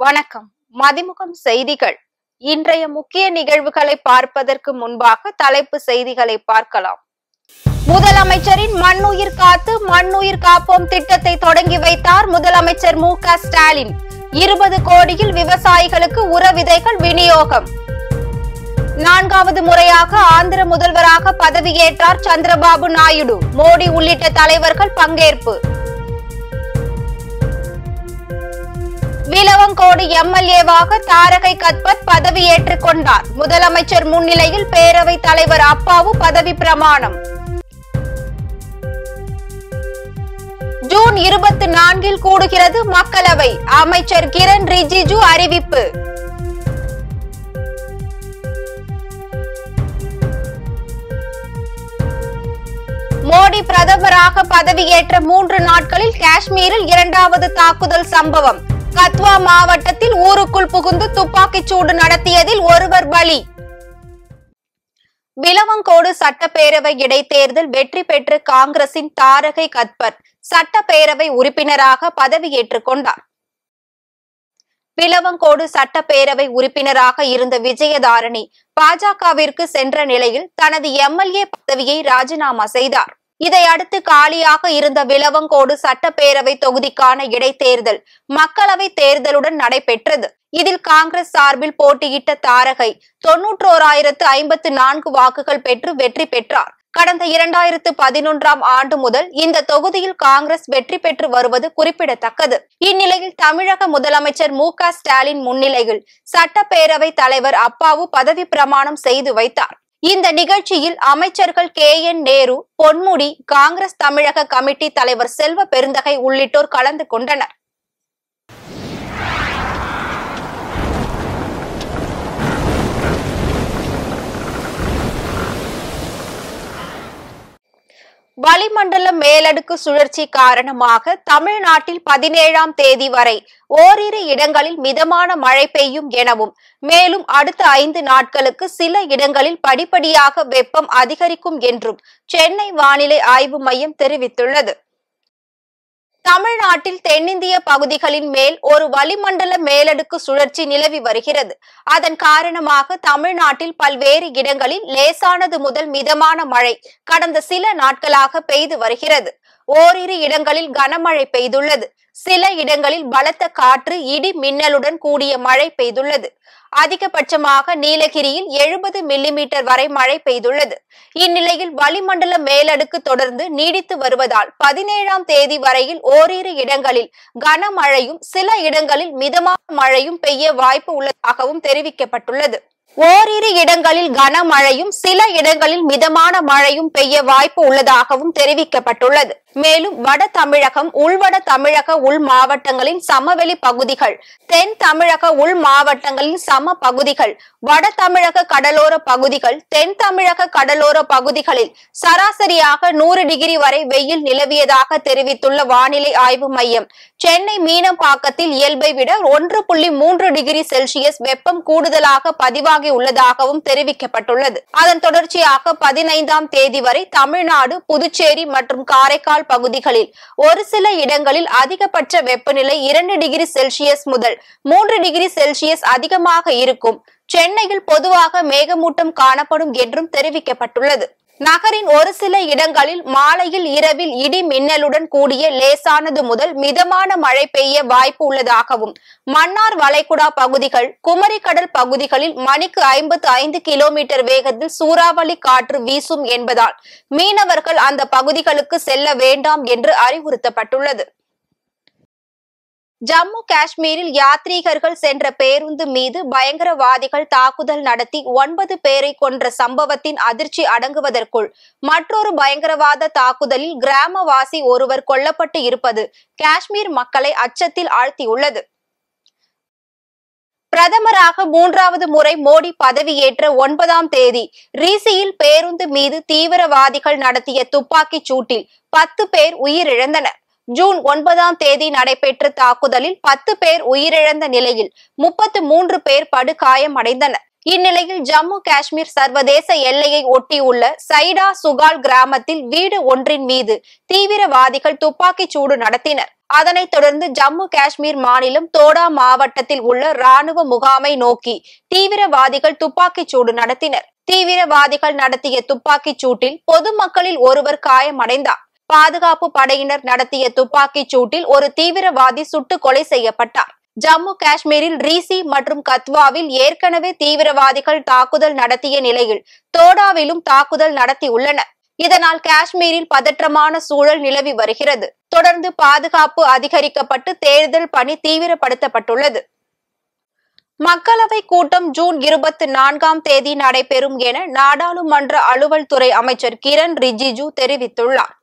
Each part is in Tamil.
வணக்கம். மதிமுகம் செய்திகள். இன்றைய முக்கிய நிகழ்வுகளை பார்ப்பதற்கு முன்பாக தலைப்பு செய்திகளை பார்க்கலாம். முதலமைச்சரின் மண்ணுயிர் காத்து மண்ணுயிர் காப்போம் திட்டத்தை தொடங்கி வைத்தார் முதலமைச்சர் மு.க. ஸ்டாலின். 20 கோடியில் விவசாயிகளுக்கு உர விதைகள் விநியோகம். 4வது முறையாக ஆந்திர முதல்வராக பதவியேற்றார் சந்திரபாபு நாயுடு. மோடி உள்ளிட்ட தலைவர்கள் பங்கேற்பு. விளவங்கோடு எம்எல்ஏவாக தாரகை கத்பத் பதவியேற்றுக் கொண்டார். முதலமைச்சர் முன்னிலையில் பேரவைத் தலைவர் அப்பாவு பதவி பிரமாணம். ஜூன் 24 கூடுகிறது மக்களவை. அமைச்சர் கிரண் ரிஜிஜு அறிவிப்பு. மோடி பிரதமராக பதவியேற்ற 3 நாட்களில் காஷ்மீரில் 2வது தாக்குதல் சம்பவம். கத்வா மாவட்டத்தில் ஊருக்குள் புகுந்து துப்பாக்கிச் சூடு நடத்தியதில் ஒருவர் பலி. விளவங்கோடு சட்டப்பேரவை இடைத்தேர்தல் வெற்றி பெற்று காங்கிரசின் தாரகை கத்பத் சட்டப்பேரவை உறுப்பினராக பதவியேற்றுக் கொண்டார். விளவங்கோடு சட்டப்பேரவை உறுப்பினராக இருந்த விஜயதாரணி பாஜகவிற்கு சென்ற நிலையில் தனது எம்எல்ஏ பதவியை ராஜினாமா செய்தார். இதையடுத்து காலியாக இருந்த விளவங்கோடு சட்டப்பேரவை தொகுதிக்கான இடைத்தேர்தல் மக்களவை தேர்தலுடன் நடைபெற்றது. இதில் காங்கிரஸ் சார்பில் போட்டியிட்ட தாரகை 91,054 வாக்குகள் பெற்று வெற்றி பெற்றார். கடந்த 2011ஆம் ஆண்டு முதல் இந்த தொகுதியில் காங்கிரஸ் வெற்றி பெற்று வருவது குறிப்பிடத்தக்கது. இந்நிலையில் தமிழக முதலமைச்சர் மு.க. ஸ்டாலின் முன்னிலையில் சட்டப்பேரவை தலைவர் அப்பாவு பதவி பிரமாணம் செய்து வைத்தார். இந்த நிகழ்ச்சியில் அமைச்சர்கள் கே.என். நேரு, பொன்முடி, காங்கிரஸ் தமிழக கமிட்டி தலைவர் செல்வ பெருந்தகை உள்ளிட்டோர் கலந்து கொண்டனர். வளிமண்டல மேலடுக்கு சுழற்சி காரணமாக தமிழ்நாட்டில் 17ஆம் தேதி வரை ஓரிரு இடங்களில் மிதமான மழை பெய்யும் எனவும், மேலும் அடுத்த 5 நாட்களுக்கு சில இடங்களில் படிப்படியாக வெப்பம் அதிகரிக்கும் என்றும் சென்னை வானிலை ஆய்வு மையம் தெரிவித்துள்ளது. தமிழ்நாட்டில் தென்னிந்திய பகுதிகளின் மேல் ஒரு வளிமண்டல மேலடுக்கு சுழற்சி நிலவி வருகிறது. அதன் காரணமாக தமிழ்நாட்டில் பல்வேறு இடங்களில் லேசானது முதல் மிதமான மழை கடந்த சில நாட்களாக பெய்து வருகிறது. ஓரிரு இடங்களில் கனமழை பெய்துள்ளது. சில இடங்களில் பலத்த காற்று, இடி மின்னலுடன் கூடிய மழை பெய்துள்ளது. அதிகபட்சமாக நீலகிரியில் 70 மில்லிமீட்டர் வரை மழை பெய்துள்ளது. இந்நிலையில் வளிமண்டல மேலடுக்கு தொடர்ந்து நீடித்து வருவதால் 17ஆம் தேதி வரையில் ஓரிரு இடங்களில் கனமழையும் சில இடங்களில் மிதமான மழையும் பெய்ய வாய்ப்பு உள்ளதாகவும் தெரிவிக்கப்பட்டுள்ளது. ஓரிரு இடங்களில் கனமழையும் சில இடங்களில் மிதமான மழையும் பெய்ய வாய்ப்பு உள்ளதாகவும் தெரிவிக்கப்பட்டுள்ளது. மேலும் வட தமிழகம், உள்வட தமிழக உள் மாவட்டங்களின் சமவெளி பகுதிகள், தென் தமிழக உள் மாவட்டங்களின் சம பகுதிகள், வட தமிழக கடலோர பகுதிகள், தென் தமிழக கடலோர பகுதிகளில் சராசரியாக 100 டிகிரி வரை வெயில் நிலவியதாக தெரிவித்துள்ள வானிலை ஆய்வு மையம், சென்னை மீனம்பாக்கத்தில் இயல்பை விட 1.3 டிகிரி செல்சியஸ் வெப்பம் கூடுதலாக பதிவாகி உள்ளதாகவும் தெரிவிக்கப்பட்டுள்ளது. அதன் தொடர்ச்சியாக 15ஆம் தேதி வரை தமிழ்நாடு, புதுச்சேரி மற்றும் காரைக்கால் பகுதிகளில் ஒரு சில இடங்களில் அதிகபட்ச வெப்பநிலை 2 டிகிரி செல்சியஸ் முதல் 3 டிகிரி செல்சியஸ் அதிகமாக இருக்கும். சென்னையில் பொதுவாக மேகமூட்டம் காணப்படும் என்றும் தெரிவிக்கப்பட்டுள்ளது. நகரின் ஒரு சில இடங்களில் மாலையில் இரவில் இடி மின்னலுடன் கூடிய லேசானது முதல் மிதமான மழை பெய்ய வாய்ப்பு உள்ளதாகவும், மன்னார் வளைகுடா பகுதிகள், குமரி கடல் பகுதிகளில் மணிக்கு 55 கிலோமீட்டர் வேகத்தில் சூறாவளி காற்று வீசும் என்பதால் மீனவர்கள் அந்த பகுதிகளுக்கு செல்ல வேண்டாம் என்று அறிவுறுத்தப்பட்டுள்ளது. ஜம்மு காஷ்மீரில் யாத்ரீகர்கள் சென்ற பேருந்து மீது பயங்கரவாதிகள் தாக்குதல் நடத்தி 9 பேரை கொன்ற சம்பவத்தின் அதிர்ச்சி அடங்குவதற்குள் மற்றொரு பயங்கரவாத தாக்குதலில் கிராமவாசி ஒருவர் கொல்லப்பட்டு இருப்பது காஷ்மீர் மக்களை அச்சத்தில் ஆழ்த்தியுள்ளது. பிரதமராக 3வது முறை மோடி பதவியேற்ற 9ஆம் தேதி ரீசியில் பேருந்து மீது தீவிரவாதிகள் நடத்திய துப்பாக்கிச் சூட்டில் 10 பேர் உயிரிழந்தனர். ஜூன் 9ஆம் தேதி நடைபெற்ற தாக்குதலில் 10 பேர் உயிரிழந்த நிலையில் 33 பேர் படுகாயம் அடைந்தனர். இந்நிலையில் ஜம்மு காஷ்மீர் சர்வதேச எல்லையை ஒட்டியுள்ள சைடா சுகால் கிராமத்தில் வீடு ஒன்றின் மீது தீவிரவாதிகள் துப்பாக்கிச் சூடு நடத்தினர். அதனைத் தொடர்ந்து ஜம்மு காஷ்மீர் மாநிலம் தோடா மாவட்டத்தில் உள்ள ராணுவ முகாமை நோக்கி தீவிரவாதிகள் துப்பாக்கிச் சூடு நடத்தினர். தீவிரவாதிகள் நடத்திய துப்பாக்கிச் சூட்டில் பொதுமக்களில் ஒருவர் காயமடைந்தார். பாதுகாப்பு படையினர் நடத்திய துப்பாக்கிச் சூட்டில் ஒரு தீவிரவாதி சுட்டுக் கொலை செய்யப்பட்டார். ஜம்மு காஷ்மீரில் ரீசி மற்றும் கத்வாவில் ஏற்கனவே தீவிரவாதிகள் தாக்குதல் நடத்திய நிலையில் தோடாவிலும் தாக்குதல் நடத்தியுள்ளனர். இதனால் காஷ்மீரில் பதற்றமான சூழல் நிலவி வருகிறது. தொடர்ந்து பாதுகாப்பு அதிகரிக்கப்பட்டு தேர்தல் பணி தீவிரப்படுத்தப்பட்டுள்ளது. மக்களவை கூட்டம் ஜூன் 24ஆம் தேதி நடைபெறும் என நாடாளுமன்ற அலுவல் துறை அமைச்சர் கிரண் ரிஜிஜு தெரிவித்துள்ளார்.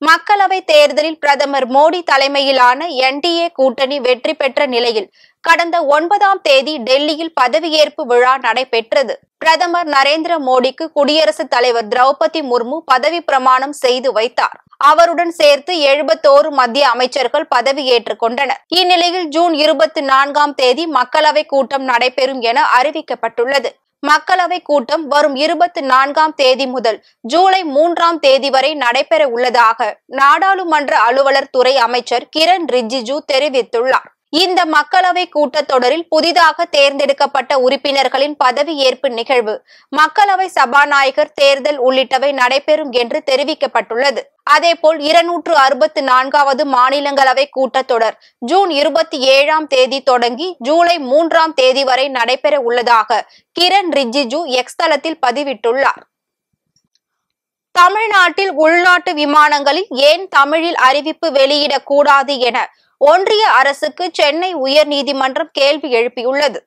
மக்களவை தேர்தலில் பிரதமர் மோடி தலைமையிலான NDA கூட்டணி வெற்றி பெற்ற நிலையில் கடந்த 9ஆம் தேதி டெல்லியில் பதவியேற்பு விழா நடைபெற்றது. பிரதமர் நரேந்திர மோடிக்கு குடியரசுத் தலைவர் திரௌபதி முர்மு பதவி பிரமாணம் செய்து வைத்தார். அவருடன் சேர்த்து 71 மத்திய அமைச்சர்கள் பதவியேற்றுக் கொண்டனர். இந்நிலையில் ஜூன் 24ஆம் தேதி மக்களவை கூட்டம் நடைபெறும் என அறிவிக்கப்பட்டுள்ளது. மக்களவை கூட்டம் வரும் 24ஆம் தேதி முதல் ஜூலை 3ஆம் தேதி வரை நடைபெற உள்ளதாக நாடாளுமன்ற அலுவலர் துறை அமைச்சர் கிரண் ரிஜிஜு தெரிவித்துள்ளார். இந்த மக்களவை கூட்டத்தொடரில் புதிதாக தேர்ந்தெடுக்கப்பட்ட உறுப்பினர்களின் பதவியேற்பு நிகழ்வு, மக்களவை சபாநாயகர் தேர்தல் உள்ளிட்டவை நடைபெறும் என்று தெரிவிக்கப்பட்டுள்ளது. அதேபோல் 264வது மாநிலங்களவை கூட்டத்தொடர் ஜூன் 27ஆம் தேதி தொடங்கி ஜூலை 3ஆம் தேதி வரை நடைபெற உள்ளதாக கிரண் ரிஜிஜு எக்ஸ் தளத்தில் பதிவிட்டுள்ளார். தமிழ்நாட்டில் உள்நாட்டு விமானங்களில் ஏன் தமிழில் அறிவிப்பு வெளியிடக்கூடாது என ஒன்றிய அரசுக்கு சென்னை உயர்நீதிமன்றம் கேள்வி எழுப்பியுள்ளது.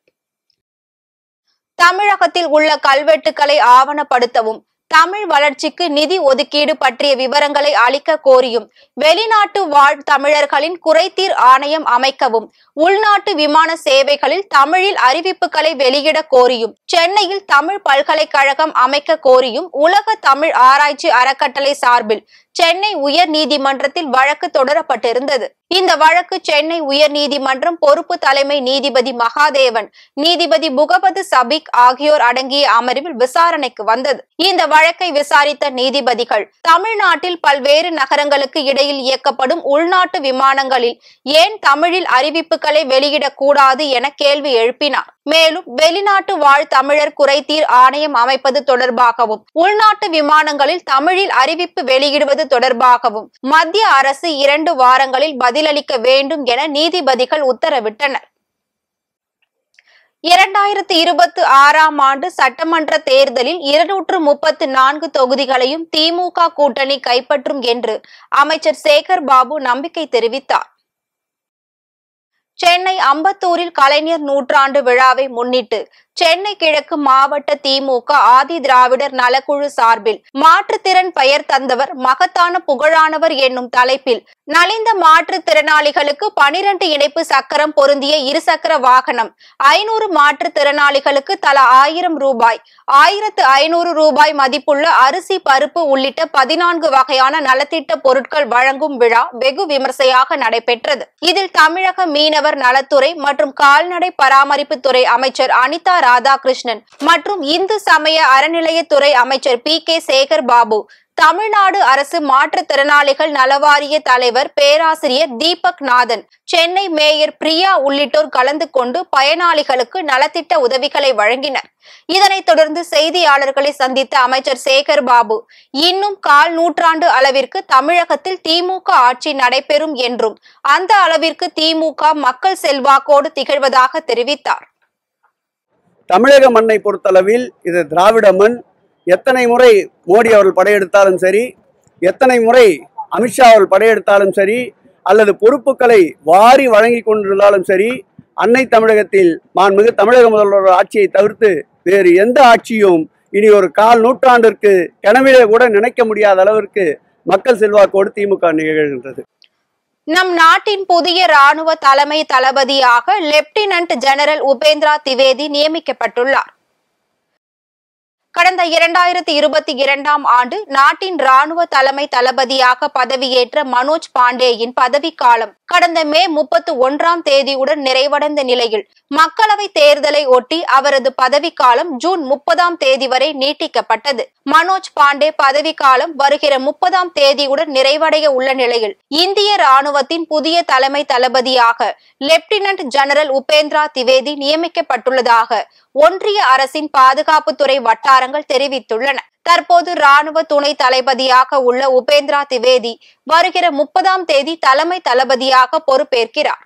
தமிழகத்தில் உள்ள கல்வெட்டுக்களை ஆவணப்படுத்தவும் தமிழ் வளர்ச்சிக்கு நிதி ஒதுக்கீடு பற்றிய விவரங்களை அளிக்க கோரியும் வெளிநாட்டு வாழ் தமிழர்களின் குறைதீர் ஆணையம் அமைக்கவும் உள்நாட்டு விமான சேவைகளில் தமிழில் அறிவிப்புகளை வெளியிட கோரியும் சென்னையில் தமிழ் பல்கலைக்கழகம் அமைக்க கோரியும் உலக தமிழ் ஆராய்ச்சி அறக்கட்டளை சார்பில் சென்னை உயர் நீதிமன்றத்தில் வழக்கு தொடரப்பட்டிருந்தது. இந்த வழக்கு சென்னை உயர் நீதிமன்றம் பொறுப்பு தலைமை நீதிபதி மகாதேவன், நீதிபதி புகபது சபிக் ஆகியோர் அடங்கிய அமர்வில் விசாரணைக்கு வந்தது. இந்த வழக்கை விசாரித்த நீதிபதிகள் தமிழ்நாட்டில் பல்வேறு நகரங்களுக்கு இடையில் இயக்கப்படும் உள்நாட்டு விமானங்களில் ஏன் தமிழில் அறிவிப்புகளை வெளியிடக்கூடாது என கேள்வி எழுப்பினார். மேலும் வெளிநாட்டு வாழ் தமிழர் குறைதீர் ஆணையம் அமைப்பது தொடர்பாகவும் உள்நாட்டு விமானங்களில் தமிழில் அறிவிப்பு வெளியிடுவது தொடர்பாகவும் மத்திய அரசு 2 வாரங்களில் பதிலளிக்க வேண்டும் என நீதிபதிகள் உத்தரவிட்டனர். 2026ஆம் ஆண்டு சட்டமன்ற தேர்தலில் 234 தொகுதிகளையும் திமுக கூட்டணி கைப்பற்றும் என்று அமைச்சர் சேகர் பாபு நம்பிக்கை தெரிவித்தார். சென்னை அம்பத்தூரில் கலைஞர் நூற்றாண்டு விழாவை முன்னிட்டு சென்னை கிழக்கு மாவட்ட திமுக ஆதி திராவிடர் நலக்குழு சார்பில் மாற்றுத்திறன் பெயர் தந்தவர் மகத்தான புகழானவர் என்னும் தலைப்பில் நலிந்த மாற்றுத்திறனாளிகளுக்கு 12 இணைப்பு சக்கரம் பொருந்திய இருசக்கர வாகனம், 500 மாற்றுத்திறனாளிகளுக்கு தலா 1000 ரூபாய், 1500 ரூபாய் மதிப்புள்ள அரிசி பருப்பு உள்ளிட்ட 14 வகையான நலத்திட்ட பொருட்கள் வழங்கும் விழா வெகு விமர்சையாக நடைபெற்றது. இதில் தமிழக மீனவர் நலத்துறை மற்றும் கால்நடை பராமரிப்புத்துறை அமைச்சர் அனிதா ராதாகிருஷ்ணன் மற்றும் இந்து சமய அறநிலையத்துறை அமைச்சர் PK சேகர் பாபு, தமிழ்நாடு அரசு மாற்றுத்திறனாளிகள் நலவாரிய தலைவர் பேராசிரியர் தீபக் நாதன், சென்னை மேயர் பிரியா உள்ளிட்டோர் கலந்து கொண்டு பயனாளிகளுக்கு நலத்திட்ட உதவிகளை வழங்கினர். இதனைத் தொடர்ந்து செய்தியாளர்களை சந்தித்த அமைச்சர் சேகர் பாபு, இன்னும் 1/4 நூற்றாண்டு அளவிற்கு தமிழகத்தில் திமுக ஆட்சி நடைபெறும் என்றும் அந்த அளவிற்கு திமுக மக்கள் செல்வாக்கோடு திகழ்வதாக தெரிவித்தார். தமிழக மண்ணை பொறுத்தளவில் இது திராவிட மண். எத்தனை முறை மோடி அவர்கள் படையெடுத்தாலும் சரி, எத்தனை முறை அமித்ஷா அவர்கள் படையெடுத்தாலும் சரி, அல்லது பொறுப்புகளை வாரி வழங்கி கொண்டிருந்தாலும் சரி, அன்னை தமிழகத்தில் மாண்புமிகு தமிழக முதல்வர் ஆட்சியை தவிர்த்து வேறு எந்த ஆட்சியும் இனி ஒரு 1/4 நூற்றாண்டிற்கு கனவிலே கூட நினைக்க முடியாத அளவிற்கு மக்கள் செல்வாக்கோடு திமுக நிகழ்கின்றது. நம் நாட்டின் புதிய ராணுவ தலைமை தளபதியாக லெப்டினன்ட் ஜெனரல் உபேந்திரா திவேதி நியமிக்கப்பட்டுள்ளார். கடந்த 2022ஆம் ஆண்டு நாட்டின் ராணுவ தலைமை தளபதியாக பதவியேற்ற மனோஜ் பாண்டேயின் பதவிக்காலம் கடந்த மே 31ஆம் தேதியுடன் நிறைவடைந்த நிலையில் மக்களவை தேர்தலை ஒட்டி அவரது பதவிக்காலம் ஜூன் 30ஆம் தேதி வரை நீட்டிக்கப்பட்டது. மனோஜ் பாண்டே பதவிக்காலம் வருகிற 30ஆம் தேதியுடன் நிறைவடைய உள்ள நிலையில் இந்திய ராணுவத்தின் புதிய தலைமை தளபதியாக லெப்டினன்ட் ஜெனரல் உபேந்திரா திவேதி நியமிக்கப்பட்டுள்ளதாக ஒன்றிய அரசின் பாதுகாப்புத்துறை வட்டாரங்கள் தெரிவித்துள்ளன. தற்போது ராணுவ துணை தளபதியாக உள்ள உபேந்திரா திவேதி வருகிற 30ஆம் தேதி தலைமை தளபதியாக பொறுப்பேற்கிறார்.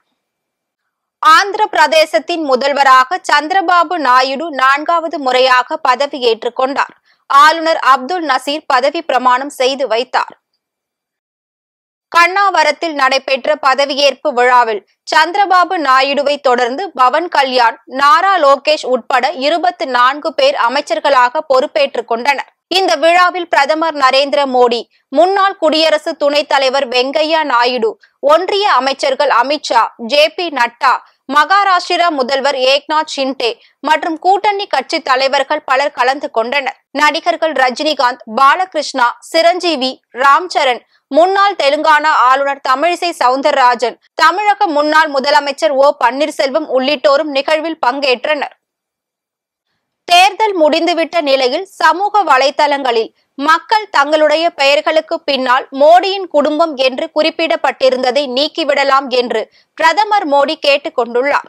ஆந்திர பிரதேசத்தின் முதல்வராக சந்திரபாபு நாயுடு 4வது முறையாக பதவியேற்றுக் கொண்டார். ஆளுநர் அப்துல் நசீர் பதவி பிரமாணம் செய்து வைத்தார். கண்ணாவரத்தில் நடைபெற்ற பதவியேற்பு விழாவில் சந்திரபாபு நாயுடுவை தொடர்ந்து பவன் கல்யாண், நாரா லோகேஷ் உட்பட 24 பேர் அமைச்சர்களாக பொறுப்பேற்றுக் கொண்டனர். இந்த விழாவில் பிரதமர் நரேந்திர மோடி, முன்னாள் குடியரசு துணைத் தலைவர் வெங்கையா நாயுடு, ஒன்றிய அமைச்சர்கள் அமித்ஷா, JP நட்டா, மகாராஷ்டிரா முதல்வர் ஏக்நாத் ஷிண்டே மற்றும் கூட்டணி கட்சி தலைவர்கள் பலர் கலந்து கொண்டனர். நடிகர்கள் ரஜினிகாந்த், பாலகிருஷ்ணா, சிரஞ்சீவி, ராம்சரண், முன்னாள் தெலுங்கானா ஆளுநர் தமிழிசை சவுந்தரராஜன், தமிழக முன்னாள் முதலமைச்சர் O பன்னீர்செல்வம் உள்ளிட்டோரும் நிகழ்வில் பங்கேற்றனர். தேர்தல் முடிந்துவிட்ட நிலையில் சமூக வலைதளங்களில் மக்கள் தங்களுடைய பெயர்களுக்கு பின்னால் மோடியின் குடும்பம் என்று குறிப்பிடப்பட்டிருந்ததை நீக்கிவிடலாம் என்று பிரதமர் மோடி கேட்டுக் கொண்டுள்ளார்.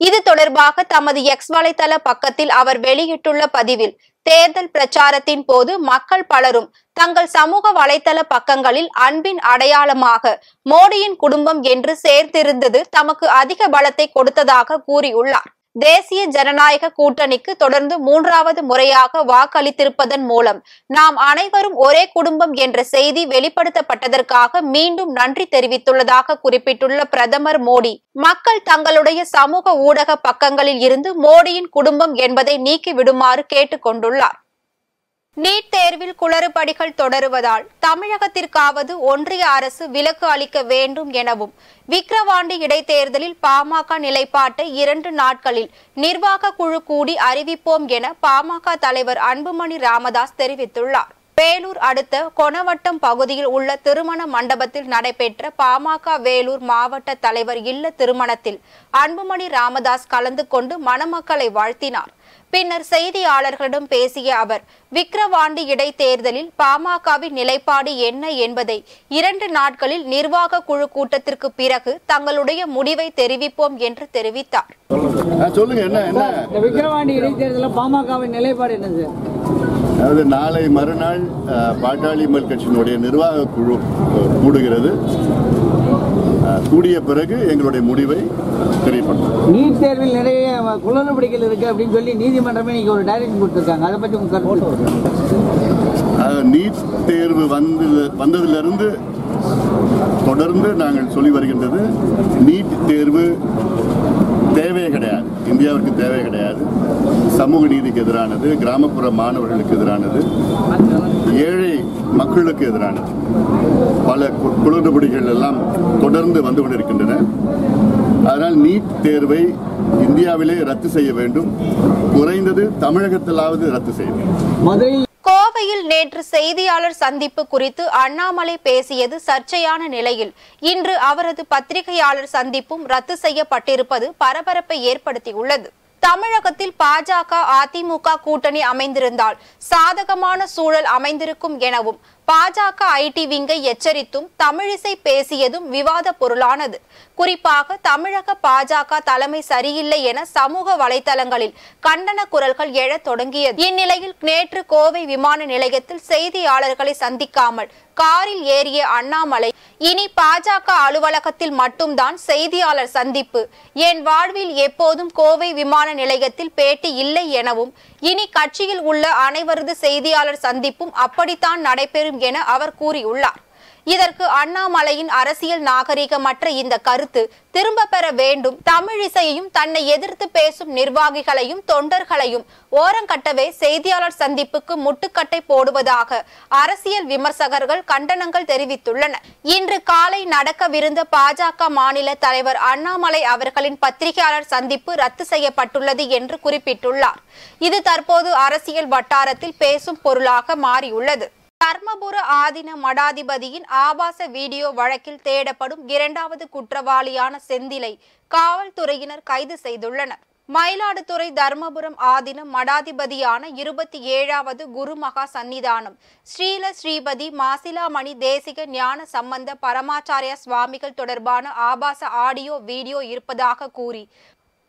இது தொடர்பாக தமது எக்ஸ் வலைதள பக்கத்தில் அவர் வெளியிட்டுள்ள பதிவில், தேர்தல் பிரச்சாரத்தின் போது மக்கள் பலரும் தங்கள் சமூக வலைதள பக்கங்களில் அன்பின் அடையாளமாக மோடியின் குடும்பம் என்று சேர்த்திருந்தது தமக்கு அதிக பலத்தை கொடுத்ததாக கூறியுள்ளார். தேசிய ஜனநாயக கூட்டணிக்கு தொடர்ந்து 3வது முறையாக வாக்களித்திருப்பதன் மூலம் நாம் அனைவரும் ஒரே குடும்பம் என்ற செய்தி வெளிப்படுத்தப்பட்டதற்காக மீண்டும் நன்றி தெரிவித்துள்ளதாக குறிப்பிட்டுள்ள பிரதமர் மோடி, மக்கள் தங்களுடைய சமூக ஊடக பக்கங்களில் இருந்து மோடியின் குடும்பம் என்பதை நீக்கிவிடுமாறு கேட்டுக் கொண்டுள்ளார். நீட் தேர்வில் குளறுபடிகள் தொடருவதால் தமிழகத்திற்காவது ஒன்றிய அரசு விலக்கு அளிக்க வேண்டும் எனவும், விக்கிரவாண்டி இடைத்தேர்தலில் பாமக நிலைப்பாட்டை 2 நாட்களில் நிர்வாக குழு கூடி அறிவிப்போம் என பாமக தலைவர் அன்புமணி ராமதாஸ் தெரிவித்துள்ளார். வேலூர் அடுத்த கொணவட்டம் பகுதியில் உள்ள திருமண மண்டபத்தில் நடைபெற்ற பாமக வேலூர் மாவட்ட தலைவர் இல்ல திருமணத்தில் அன்புமணி ராமதாஸ் கலந்து கொண்டு மணமக்களை வாழ்த்தினார். பின்னர் செய்தியாளர்களிடம் பேசிய அவர், விக்கிரவாண்டி இடைத்தேர்தலில் பாமகவின் நிலைப்பாடு என்ன என்பதை 2 நாட்களில் நிர்வாக குழு கூட்டத்திற்கு பிறகு தங்களுடைய முடிவை தெரிவிப்போம் என்று தெரிவித்தார். விக்கிரவாண்டி இடைத்தேர்தலில் பாமகவின் நிலைப்பாடு என்னது? அதாவது நாளை மறுநாள் பாட்டாளி மக்கள் கட்சியினுடைய நிர்வாக குழு கூடுகிறது. கூடிய பிறகு எங்களுடைய முடிவை தெரியப்படுத்தும். நீட் தேர்வில் நிறைய குளறுபடிகள் இருக்கு அப்படின்னு சொல்லி நீதிமன்றமே இன்னைக்கு ஒரு டைரக்ஷன் கொடுத்திருக்காங்க. அதை பற்றி உங்க கருத்து? நீட் தேர்வு வந்ததிலிருந்து தொடர்ந்து நாங்கள் சொல்லி வருகின்றது, நீட் தேர்வு தேவையே கிடையாது, இந்தியாவிற்கு தேவை கிடையாது. சமூக நீதிக்கு எதிரானது, கிராமப்புற மாணவர்களுக்கு எதிரானது, ஏழை மக்களுக்கு எதிரானது. பல குளறுபடிகள் எல்லாம் தொடர்ந்து வந்து கொண்டிருக்கின்றன. அதனால் நீட் தேர்வை இந்தியாவிலே ரத்து செய்ய வேண்டும், குறைந்தது தமிழகத்திலாவது ரத்து செய்ய வேண்டும். கோவையில் நேற்று செய்தியாளர் சந்திப்பு குறித்து அண்ணாமலை பேசியது சர்ச்சையான நிலையில் இன்று அவரது பத்திரிகையாளர் சந்திப்பும் ரத்து செய்யப்பட்டிருப்பது பரபரப்பை ஏற்படுத்தியுள்ளது. தமிழகத்தில் பாஜக அதிமுக கூட்டணி அமைந்திருந்தால் சாதகமான சூழல் அமைந்திருக்கும் எனவும் பாஜக ஐடி விங்கை எச்சரித்தும் தமிழிசை பேசியதும் விவாத பொருளானது. குறிப்பாக தமிழக பாஜக தலைமை சரியில்லை என சமூக வலைதளங்களில் கண்டன குரல்கள் எழத் தொடங்கியது. இந்நிலையில் நேற்று கோவை விமான நிலையத்தில் செய்தியாளர்களை சந்திக்காமல் காரில் ஏறிய அண்ணாமலை, இனி பாஜக அலுவலகத்தில் மட்டும்தான் செய்தியாளர் சந்திப்பு, என் வாழ்வில் எப்போதும் கோவை விமான நிலையத்தில் பேட்டி இல்லை எனவும், இனி கட்சியில் உள்ள அனைவரது செய்தியாளர் சந்திப்பும் அப்படித்தான் நடைபெறும் என அவர் கூறியுள்ளார். இதற்கு அண்ணாமலையின் அரசியல் நாகரிகமற்ற இந்த கருத்து திரும்ப பெற வேண்டும், தமிழிசையையும் தன்னை எதிர்த்து பேசும் நிர்வாகிகளையும் தொண்டர்களையும் ஓரங்கட்டவே செய்தியாளர் சந்திப்புக்கு முட்டுக்கட்டை போடுவதாக அரசியல் விமர்சகர்கள் கண்டனங்கள் தெரிவித்துள்ளனர். இன்று காலை நடக்கவிருந்த பாஜக மாநில தலைவர் அண்ணாமலை அவர்களின் பத்திரிகையாளர் சந்திப்பு ரத்து செய்யப்பட்டுள்ளது என்று குறிப்பிட்டுள்ளார். இது தற்போது அரசியல் வட்டாரத்தில் பேசும் பொருளாக மாறியுள்ளது. தர்மபுர ஆதீன மடாதிபதியின் ஆபாச வீடியோ வழக்கில் தேடப்படும் 2வது குற்றவாளியான செந்திலை காவல்துறையினர் கைது செய்துள்ளனர். மயிலாடுதுறை தர்மபுரம் ஆதீனம் மடாதிபதியான 27வது குருமகா சன்னிதானம் ஸ்ரீல ஸ்ரீபதி மாசிலாமணி தேசிக ஞான சம்பந்த பரமாச்சாரிய சுவாமிகள் தொடர்பான ஆபாச ஆடியோ வீடியோ இருப்பதாக கூறி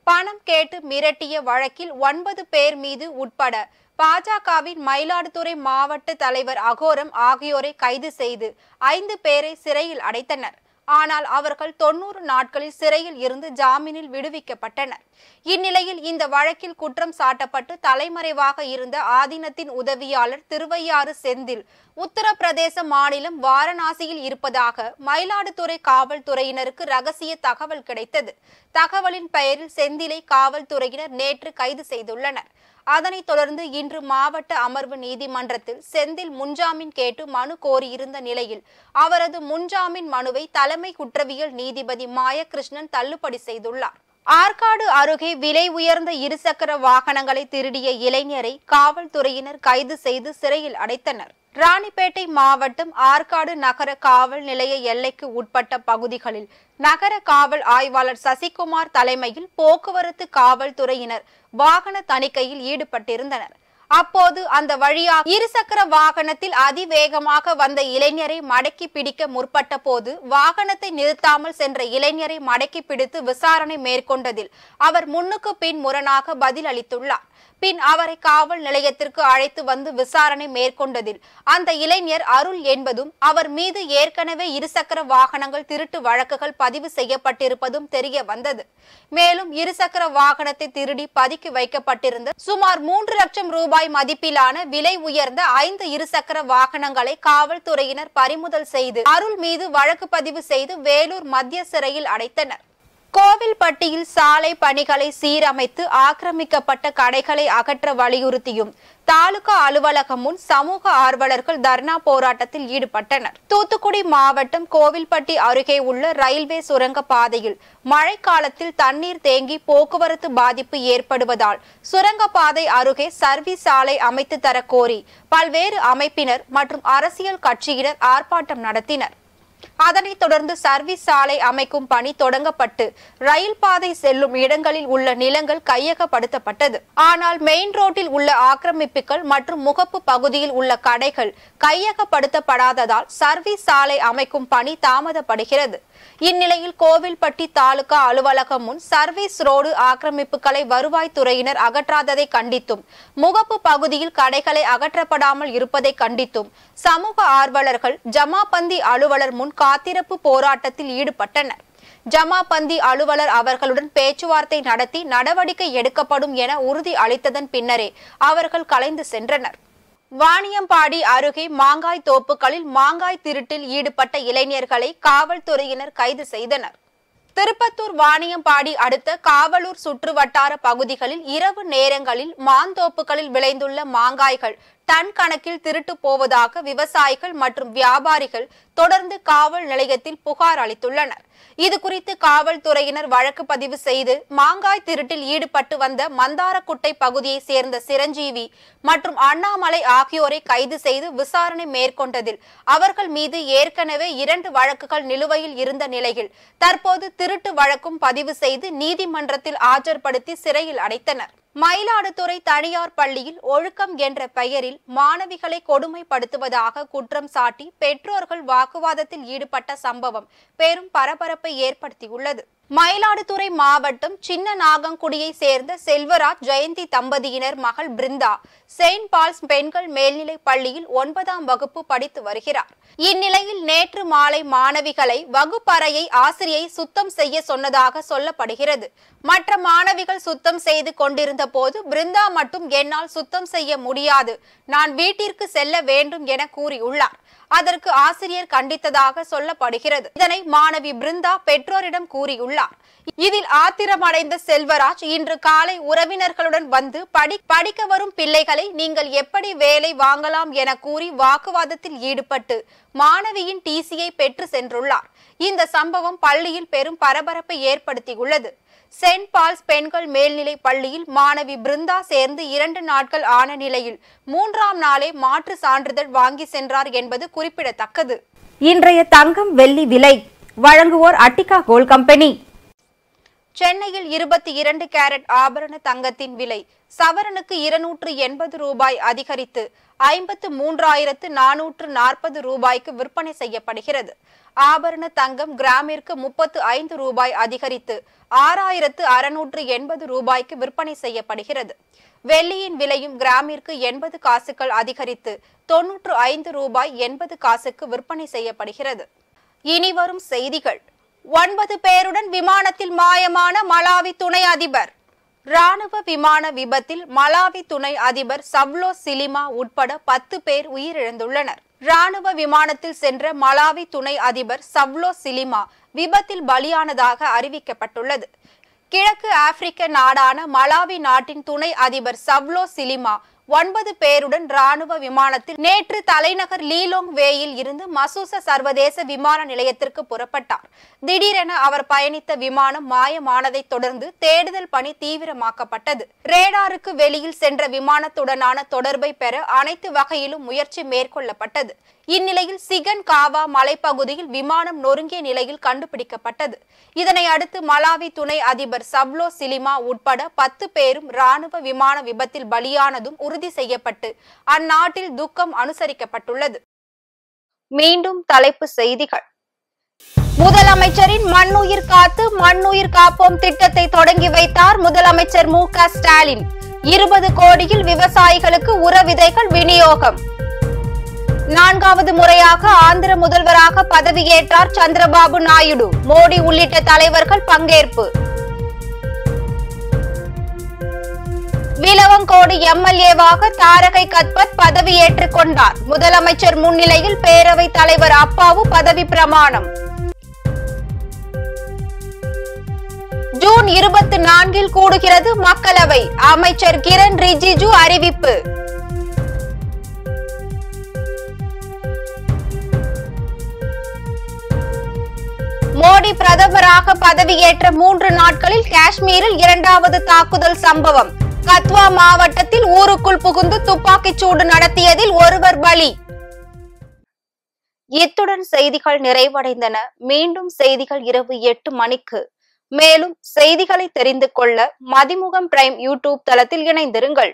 பணம் கேட்டு மிரட்டிய வழக்கில் 9 பேர் மீது உட்பட பாஜகவின் மயிலாடுதுறை மாவட்ட தலைவர் அகோரம் ஆகியோரை கைது செய்து 5 பேரை சிறையில் அடைத்தனர். ஆனால் அவர்கள் 90 நாட்களில் சிறையில் இருந்து ஜாமீனில் விடுவிக்கப்பட்டனர். இந்நிலையில் இந்த வழக்கில் குற்றம் சாட்டப்பட்டு தலைமறைவாக இருந்த ஆதீனத்தின் உதவியாளர் திருவையாறு செந்தில் உத்தரப்பிரதேச மாநிலம் வாரணாசியில் இருப்பதாக மயிலாடுதுறை காவல்துறையினருக்கு ரகசிய தகவல் கிடைத்தது. தகவலின் பெயரில் செந்திலை காவல்துறையினர் நேற்று கைது செய்துள்ளனர். அதனைத் தொடர்ந்து இன்று மாவட்ட அமர்வு நீதிமன்றத்தில் செந்தில் முன்ஜாமீன் கேட்டு மனு கோரியிருந்த நிலையில் அவரது முன்ஜாமீன் மனுவை தலைமை குற்றவியல் நீதிபதி மாயகிருஷ்ணன் தள்ளுபடி செய்துள்ளார். ஆற்காடு அருகே விலை உயர்ந்த இருசக்கர வாகனங்களை திருடிய இளைஞரை காவல்துறையினர் கைது செய்து சிறையில் அடைத்தனர். ராணிப்பேட்டை மாவட்டம் ஆற்காடு நகர காவல் நிலைய எல்லைக்கு உட்பட்ட பகுதிகளில் நகர காவல் ஆய்வாளர் சசிகுமார் தலைமையில் போக்குவரத்து காவல்துறையினர் வாகன தணிக்கையில் ஈடுபட்டிருந்தனர். அப்போது அந்த வழியாக இருசக்கர வாகனத்தில் அதிவேகமாக வந்த இளைஞரை மடக்கி பிடிக்க முற்பட்ட போது வாகனத்தை நிறுத்தாமல் சென்ற இளைஞரை மடக்கி பிடித்து விசாரணை மேற்கொண்டதில் அவர் முன்னுக்கு பின் முரணாக பதில் அளித்துள்ளார். பின் அவரை காவல் நிலையத்திற்கு அழைத்து வந்து விசாரணை மேற்கொண்டதில் அந்த இளைஞர் அருள் என்பதும் அவர் மீது ஏற்கனவே இருசக்கர வாகனங்கள் திருட்டு வழக்குகள் பதிவு செய்யப்பட்டிருப்பதும் தெரிய வந்தது. மேலும் இருசக்கர வாகனத்தை திருடி பதுக்கி வைக்கப்பட்டிருந்த சுமார் 3 லட்சம் ரூபாய் மதிப்பிலான விலை உயர்ந்த 5 இருசக்கர வாகனங்களை காவல்துறையினர் பறிமுதல் செய்து அருள் மீது வழக்கு பதிவு செய்து வேலூர் மத்திய சிறையில் அடைத்தனர். கோவில்பட்டியில் சாலை பணிகளை சீரமைத்து ஆக்கிரமிக்கப்பட்ட கடைகளை அகற்ற வலியுறுத்தியும் தாலுகா அலுவலகம் முன் சமூக ஆர்வலர்கள் தர்ணா போராட்டத்தில் ஈடுபட்டனர். தூத்துக்குடி மாவட்டம் கோவில்பட்டி அருகே உள்ள ரயில்வே சுரங்க பாதையில் மழைக்காலத்தில் தண்ணீர் தேங்கி போக்குவரத்து பாதிப்பு ஏற்படுவதால் சுரங்கப்பாதை அருகே சர்வீஸ் சாலை அமைத்து தர கோரி பல்வேறு அமைப்பினர் மற்றும் அரசியல் கட்சியினர் ஆர்ப்பாட்டம் நடத்தினர். அதனைத் தொடர்ந்து சர்வீஸ் சாலை அமைக்கும் பணி தொடங்கப்பட்டு ரயில் பாதை செல்லும் இடங்களில் உள்ள நிலங்கள் கையகப்படுத்தப்பட்டது. ஆனால் மெயின் ரோட்டில் உள்ள ஆக்கிரமிப்புகள் மற்றும் முகப்பு பகுதியில் உள்ள கடைகள் கையகப்படுத்தப்படாததால் சர்வீஸ் சாலை அமைக்கும் பணி தாமதப்படுகிறது. இந்நிலையில் கோவில்பட்டி தாலுகா அலுவலகம் முன் சர்வீஸ் ரோடு ஆக்கிரமிப்புகளை வருவாய்த்துறையினர் அகற்றாததை கண்டித்தும் முகப்பு பகுதியில் கடைகளை அகற்றப்படாமல் இருப்பதை கண்டித்தும் சமூக ஆர்வலர்கள் ஜமாபந்தி அலுவலர் முன் காத்திருப்பு போராட்டத்தில் ஈடுபட்டனர். ஜமாபந்தி அலுவலர் அவர்களுடன் பேச்சுவார்த்தை நடத்தி நடவடிக்கை எடுக்கப்படும் என உறுதி அளித்ததன் பின்னரே அவர்கள் கலைந்து சென்றனர். வாணியம்பாடி அருகே மாங்காய் தோப்புகளில் மாங்காய் திருட்டில் ஈடுபட்ட இளைஞர்களை காவல்துறையினர் கைது செய்தனர். திருப்பத்தூர் வாணியம்பாடி அடுத்த காவலூர் சுற்று வட்டார பகுதிகளில் இரவு நேரங்களில் மாந்தோப்புகளில் விளைந்துள்ள மாங்காய்கள் டன் கணக்கில் திருட்டு போவதாக விவசாயிகள் மற்றும் வியாபாரிகள் தொடர்ந்து காவல் நிலையத்தில் புகார் அளித்துள்ளனர். இதுகுறித்து காவல்துறையினர் வழக்கு பதிவு செய்து மாங்காய் திருட்டில் ஈடுபட்டு வந்த மந்தாரக்குட்டை பகுதியை சேர்ந்த சிரஞ்சீவி மற்றும் அண்ணாமலை ஆகியோரை கைது செய்து விசாரணை மேற்கொண்டதில் அவர்கள் மீது ஏற்கனவே 2 வழக்குகள் நிலுவையில் இருந்த நிலையில் தற்போது திருட்டு வழக்கும் பதிவு செய்து நீதிமன்றத்தில் ஆஜர்படுத்தி சிறையில் அடைத்தனர். மயிலாடுதுறை தனியார் பள்ளியில் ஒழுக்கம் என்ற பெயரில் மாணவிகளை கொடுமைப்படுத்துவதாக குற்றம் சாட்டி பெற்றோர்கள் வாக்குவாதத்தில் ஈடுபட்ட சம்பவம் பெரும் பரபரப்பை ஏற்படுத்தியுள்ளது. மயிலாடுதுறை மாவட்டம் சின்ன நாகங்குடியை சேர்ந்த செல்வராஜ் ஜெயந்தி தம்பதியினர் மகள் பிருந்தா செயின்ட் பால்ஸ் பெண்கள் மேல்நிலை பள்ளியில் 9ஆம் வகுப்பு படித்து வருகிறார். இந்நிலையில் நேற்று மாலை மாணவிகளை வகுப்பறையை ஆசிரியை சுத்தம் செய்ய சொன்னதாக சொல்லப்படுகிறது. மற்ற மாணவிகள் சுத்தம் செய்து கொண்டிருந்த போது பிருந்தா மட்டும் என்னால் சுத்தம் செய்ய முடியாது, நான் வீட்டிற்கு செல்ல வேண்டும் என கூறியுள்ளார். அதற்கு ஆசிரியர் கண்டித்ததாக சொல்லப்படுகிறது. இதனை மாணவி பிருந்தா பெற்றோரிடம் கூறியுள்ளார். இதில் ஆத்திரமடைந்த செல்வராஜ் இன்று காலை உறவினர்களுடன் வந்து படிக்க வரும் பிள்ளைகளை நீங்கள் எப்படி வேலை வாங்கலாம் என கூறி வாக்குவாதத்தில் ஈடுபட்டு மாணவியின் டிசியை பெற்று சென்றுள்ளார். இந்த சம்பவம் பள்ளியில் பெரும் பரபரப்பை ஏற்படுத்தியுள்ளது. செயின்ட் பால்ஸ் பெண்கள் மேல்நிலை பள்ளியில் மாணவி பிருந்தா சேர்ந்து 2 நாட்கள் ஆன நிலையில் 3ஆம் நாளே மாற்று சான்றிதழ் வாங்கி சென்றார் என்பது குறிப்பிடத்தக்கது. இன்றைய தங்கம் வெள்ளி விலை வழங்குவோர் அட்டிகா கோல்ட் கம்பெனி. சென்னையில் 22 கேரட் ஆபரண தங்கத்தின் விலை சவரனுக்கு 280 ரூபாய் அதிகரித்து 53,440 ரூபாய்க்கு விற்பனை செய்யப்படுகிறது. ஆபரண தங்கம் கிராமிற்கு 35 ரூபாய் அதிகரித்து 6,680 ரூபாய்க்கு விற்பனை செய்யப்படுகிறது. வெள்ளியின் விலையும் கிராமிற்கு 80 காசுகள் அதிகரித்து 95 ரூபாய் 80 காசுக்கு விற்பனை செய்யப்படுகிறது. இனி வரும் செய்திகள். 9 பேருடன் விமானத்தில் மாயமான மலாவி துணை அதிபர். ராணுவ விமான விபத்தில் மலாவி துணை அதிபர் சவ்லோ சிலிமா உட்பட 10 பேர் உயிரிழந்துள்ளனர். ராணுவ விமானத்தில் சென்ற மலாவி துணை அதிபர் சவ்லோ சிலிமா விபத்தில் பலியானதாக அறிவிக்கப்பட்டுள்ளது. கிழக்கு ஆப்பிரிக்க நாடான மலாவி நாட்டின் துணை அதிபர் சவ்லோ சிலிமா 9 பேருடன் ராணுவ விமானத்தில் நேற்று தலைநகர் லீலோங் வேயில் இருந்து மசூச சர்வதேச விமான நிலையத்திற்கு புறப்பட்டார். திடீரென அவர் பயணித்த விமானம் மாயமானதை தொடர்ந்து தேடுதல் பணி தீவிரமாக்கப்பட்டது. ரேடாருக்கு வெளியில் சென்ற விமானத்துடனான தொடர்பை பெற அனைத்து வகையிலும் முயற்சி மேற்கொள்ளப்பட்டது. இந்நிலையில் சிகன் காவா மலைப்பகுதியில் விமானம் நொறுங்கிய நிலையில் கண்டுபிடிக்கப்பட்டது. இதனை அடுத்து மலாவி துணை அதிபர் சவ்லோ சிலிமா உட்பட 10 பேரும் ராணுவ விமான விபத்தில் பலியானதும் உறுதி செய்யப்பட்டு அந்நாட்டில் துக்கம் அனுசரிக்கப்பட்டுள்ளது. மீண்டும் தலைப்பு செய்திகள். முதலமைச்சரின் மண்ணுயிர் காத்து மண்ணுயிர் காப்போம் திட்டத்தை தொடங்கி வைத்தார் முதலமைச்சர் மு.க. ஸ்டாலின். 20 கோடியில் விவசாயிகளுக்கு உர விதைகள் விநியோகம். 4வது முறையாக ஆந்திர முதல்வராக பதவியேற்றார் சந்திரபாபு நாயுடு. மோடி உள்ளிட்ட தலைவர்கள் பங்கேற்பு. விலவங்கோடு எம்எல்ஏவாக தாரகை கத்பத் பதவியேற்றுக் கொண்டார். முதலமைச்சர் முன்னிலையில் பேரவைத் தலைவர் அப்பாவு பதவி பிரமாணம். ஜூன் 24 கூடுகிறது மக்களவை. அமைச்சர் கிரண் ரிஜிஜு அறிவிப்பு. மோடி பிரதமராக பதவியேற்ற 3 நாட்களில் காஷ்மீரில் 2வது தாக்குதல் சம்பவம். கத்வா மாவட்டத்தில் ஊருக்குள் புகுந்து துப்பாக்கிச் சூடு நடத்தியதில் ஒருவர் பலி. இத்துடன் செய்திகள் நிறைவடைந்தன. மீண்டும் செய்திகள் இரவு 8 மணிக்கு. மேலும் செய்திகளை தெரிந்து கொள்ள மதிமுகம் பிரைம் யூடியூப் தளத்தில் இணைந்திருங்கள்.